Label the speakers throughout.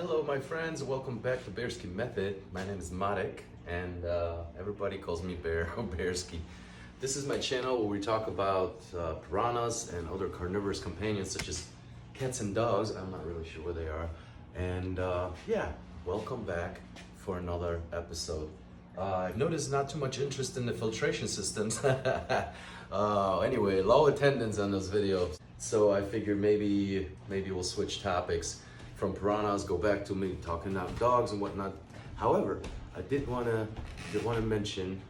Speaker 1: Hello my friends, welcome back to Bearski Method. My name is Marek and everybody calls me Bear or Bearski. This is my channel where we talk about piranhas and other carnivorous companions such as cats and dogs. I'm not really sure where they are. And yeah, welcome back for another episode. I've noticed not too much interest in the filtration systems. Anyway, low attendance on those videos. So I figured maybe we'll switch topics from piranhas, go back to me talking about dogs and whatnot. However, I did want to mention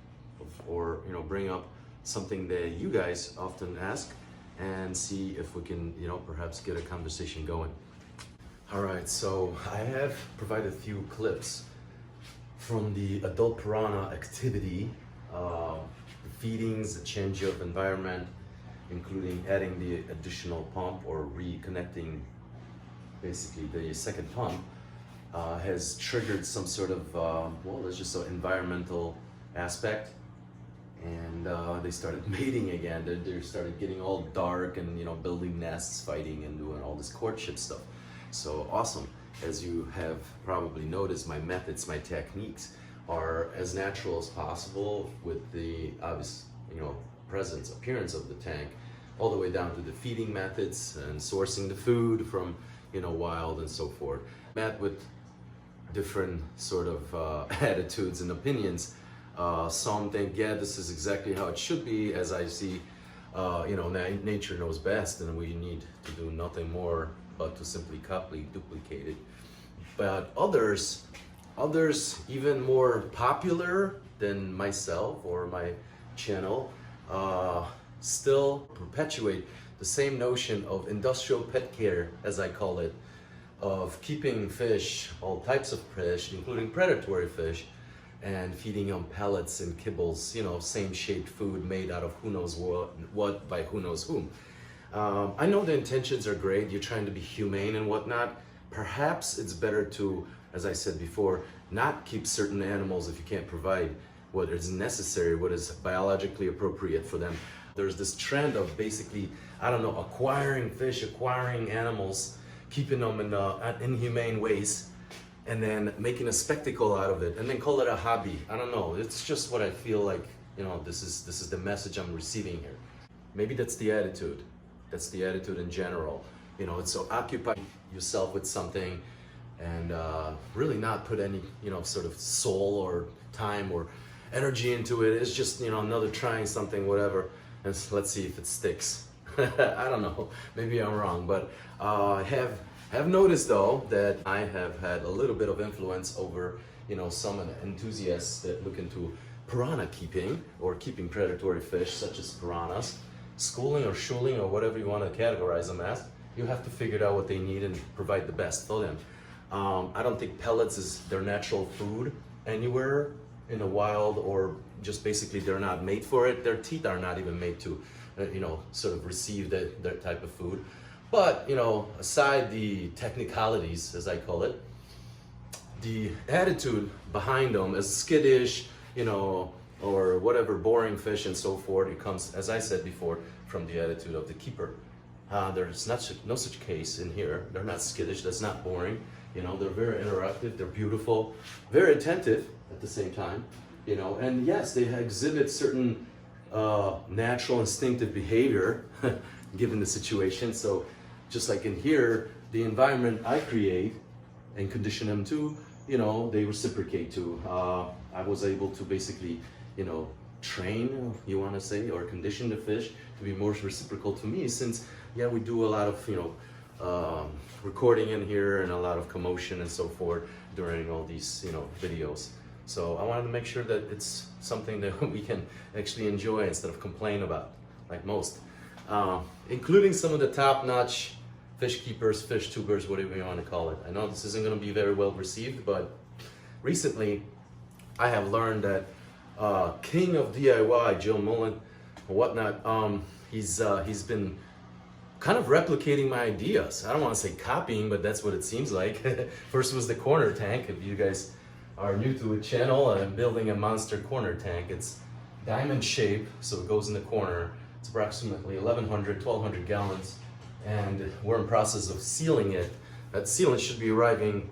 Speaker 1: or bring up something that you guys often ask and see if we can perhaps get a conversation going. All right, so I have provided a few clips from the adult piranha activity, the feedings, the change of environment, including adding the additional pump or reconnecting basically the second pump, has triggered some sort of, well, there's just an environmental aspect. And they started mating again. They started getting all dark and building nests, fighting and doing all this courtship stuff. So awesome. As you have probably noticed, my methods, my techniques are as natural as possible with the obvious, appearance of the tank, all the way down to the feeding methods and sourcing the food from wild and so forth. Met with different sort of attitudes and opinions. Some think, yeah, this is exactly how it should be, as I see, nature knows best and we need to do nothing more but to simply copy, duplicate it. But others even more popular than myself or my channel, still perpetuate the same notion of industrial pet care, as I call it, of keeping fish, all types of fish, including predatory fish, and feeding on pellets and kibbles, same shaped food made out of who knows what by who knows whom. I know the intentions are great, you're trying to be humane and whatnot. Perhaps it's better to, as I said before, not keep certain animals if you can't provide what is necessary, what is biologically appropriate for them. There's this trend of basically, acquiring fish, acquiring animals, keeping them in inhumane ways, and then making a spectacle out of it, and then call it a hobby. I don't know, it's just what I feel like, this is the message I'm receiving here. Maybe that's the attitude. That's the attitude in general. It's so occupy yourself with something and really not put any, sort of soul or time or energy into it. It's just, another trying something, whatever, and let's see if it sticks. I don't know, maybe I'm wrong, but I have noticed though that I have had a little bit of influence over, some of the enthusiasts that look into piranha keeping or keeping predatory fish such as piranhas, schooling or schuling or whatever you want to categorize them as. You have to figure out what they need and provide the best for them. I don't think pellets is their natural food anywhere in the wild, or just basically they're not made for it. Their teeth are not even made to, sort of receive that type of food. But, aside the technicalities, as I call it, the attitude behind them is skittish, or whatever, boring fish and so forth. It comes, as I said before, from the attitude of the keeper. There's no such case in here. They're not skittish, that's not boring. They're very interactive, they're beautiful, very attentive at the same time, and yes, they exhibit certain natural instinctive behavior given the situation. So just like in here, the environment I create and condition them to, they reciprocate to. I was able to basically, train, you want to say, or condition the fish to be more reciprocal to me, since yeah, we do a lot of recording in here and a lot of commotion and so forth during all these videos. So I wanted to make sure that it's something that we can actually enjoy instead of complain about, like most, including some of the top-notch fish keepers, fish tubers, whatever you want to call it. I know this isn't going to be very well received, but recently I have learned that king of DIY, Jill Mullen, or whatnot, he's been kind of replicating my ideas. I don't want to say copying, but that's what it seems like. First was the corner tank. If you guys are new to the channel, I'm building a monster corner tank. It's diamond shape, so it goes in the corner. It's approximately 1,1200 gallons, and we're in process of sealing it. That sealant should be arriving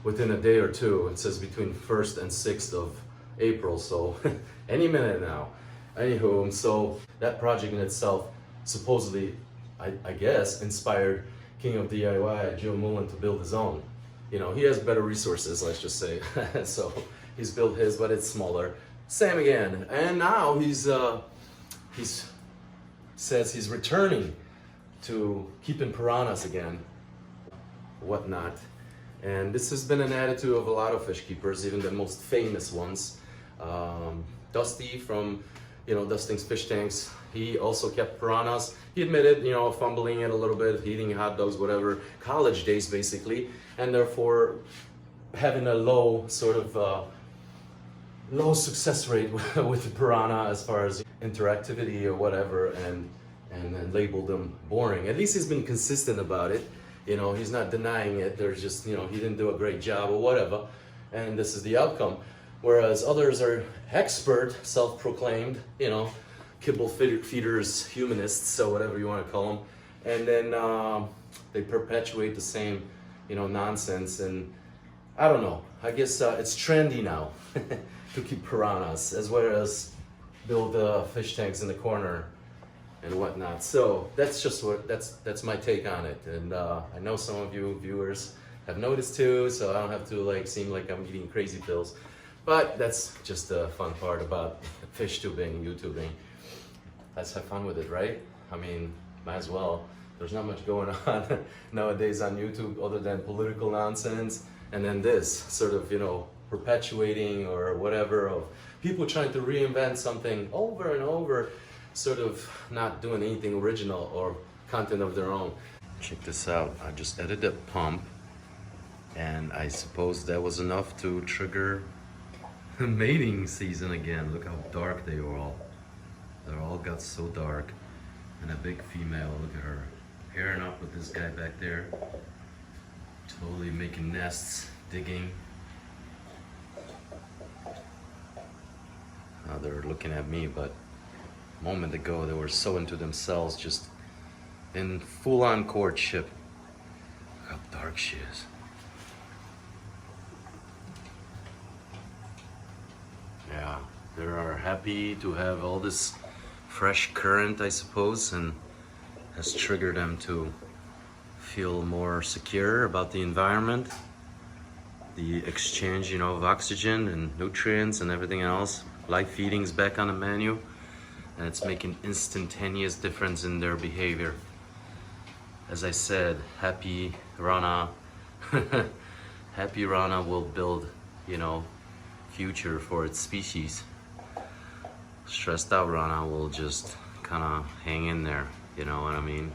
Speaker 1: within a day or two. It says between 1st and 6th of April, so any minute now. Anywho, so that project in itself supposedly, I guess, inspired King of DIY, Joe Mullen, to build his own. You know, he has better resources, let's just say. So he's built his, but it's smaller. Same again. And now he's says he's returning to keeping piranhas again, whatnot. And this has been an attitude of a lot of fish keepers, even the most famous ones. Dusty from, Dusting's Fish Tanks, he also kept piranhas. He admitted, fumbling it a little bit, eating hot dogs, whatever, college days basically, and therefore having a low success rate with the piranha as far as interactivity or whatever, and then labeled them boring. At least he's been consistent about it. He's not denying it. There's just, he didn't do a great job or whatever, and this is the outcome. Whereas others are expert, self-proclaimed, kibble feeders, humanists, or whatever you want to call them, and then they perpetuate the same, nonsense. And I don't know. I guess it's trendy now to keep piranhas, as well as build fish tanks in the corner and whatnot. So that's just that's my take on it. And I know some of you viewers have noticed too, so I don't have to seem like I'm eating crazy pills. But that's just the fun part about fish tubing, YouTubing. Let's have fun with it, right? I mean, might as well. There's not much going on nowadays on YouTube other than political nonsense, and then this sort of, perpetuating or whatever of people trying to reinvent something over and over, sort of not doing anything original or content of their own. Check this out. I just edited a pump, and I suppose that was enough to trigger mating season again. Look how dark they are all. They're all got so dark. And a big female, look at her, pairing up with this guy back there. Totally making nests, digging. Now they're looking at me, but a moment ago they were so into themselves, just in full-on courtship. Look how dark she is. Yeah, they are happy to have all this fresh current, I suppose, and has triggered them to feel more secure about the environment, the exchange, of oxygen and nutrients and everything else. Live feeding's back on the menu, and it's making instantaneous difference in their behavior. As I said, happy Rana, happy Rana will build, future for its species. Stressed out Rana will just kind of hang in there, you know what I mean?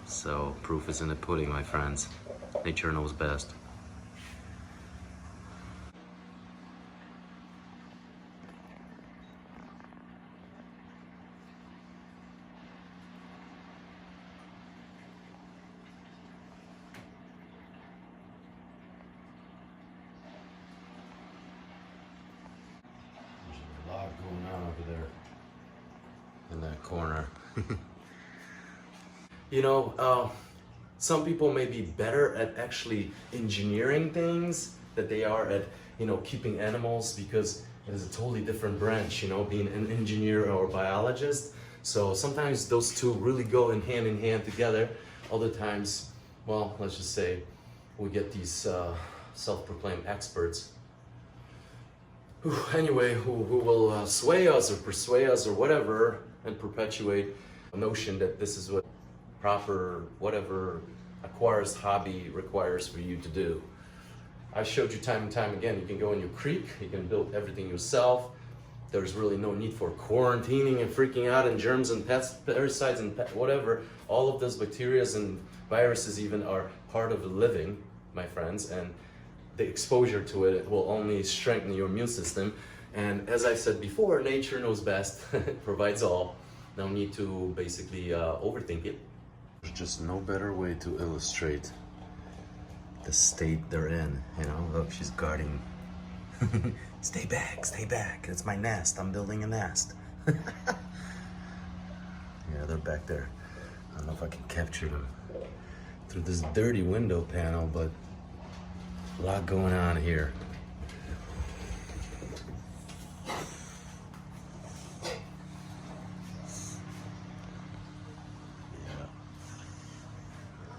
Speaker 1: So proof is in the pudding, my friends. Nature knows best. There's a lot going on over there in that corner. Some people may be better at actually engineering things than they are at, keeping animals, because it is a totally different branch, being an engineer or a biologist. So sometimes those two really go in hand together. Other times, well, let's just say we get these self-proclaimed experts who will sway us or persuade us or whatever, and perpetuate a notion that this is what proper, whatever acquires hobby requires for you to do. I showed you time and time again, you can go in your creek, you can build everything yourself. There's really no need for quarantining and freaking out, and germs and parasites and whatever. All of those bacteria and viruses even are part of the living, my friends, and the exposure to it will only strengthen your immune system. And as I said before, nature knows best, provides all. No need to basically overthink it. There's just no better way to illustrate the state they're in, Look, she's guarding. Stay back, it's my nest, I'm building a nest. Yeah, they're back there. I don't know if I can capture them through this dirty window panel, but A lot going on here.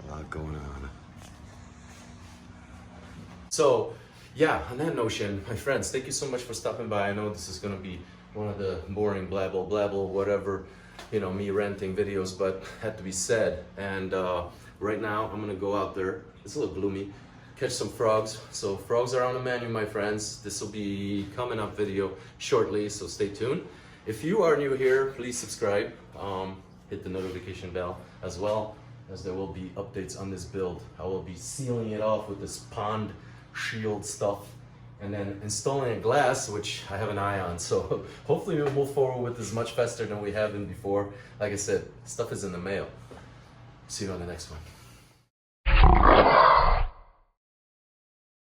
Speaker 1: A lot going on. So, yeah, on that notion, my friends, thank you so much for stopping by. I know this is going to be one of the boring blabble, whatever, you know, me ranting videos, but had to be said. And right now, I'm going to go out there. It's a little gloomy. Catch some frogs. So frogs are on the menu, my friends. This will be coming up video shortly, so stay tuned. If you are new here, please subscribe. Hit the notification bell as well, as there will be updates on this build. I will be sealing it off with this pond shield stuff and then installing a glass, which I have an eye on. So hopefully we'll move forward with this much faster than we have been before. Like I said, stuff is in the mail. See you on the next one.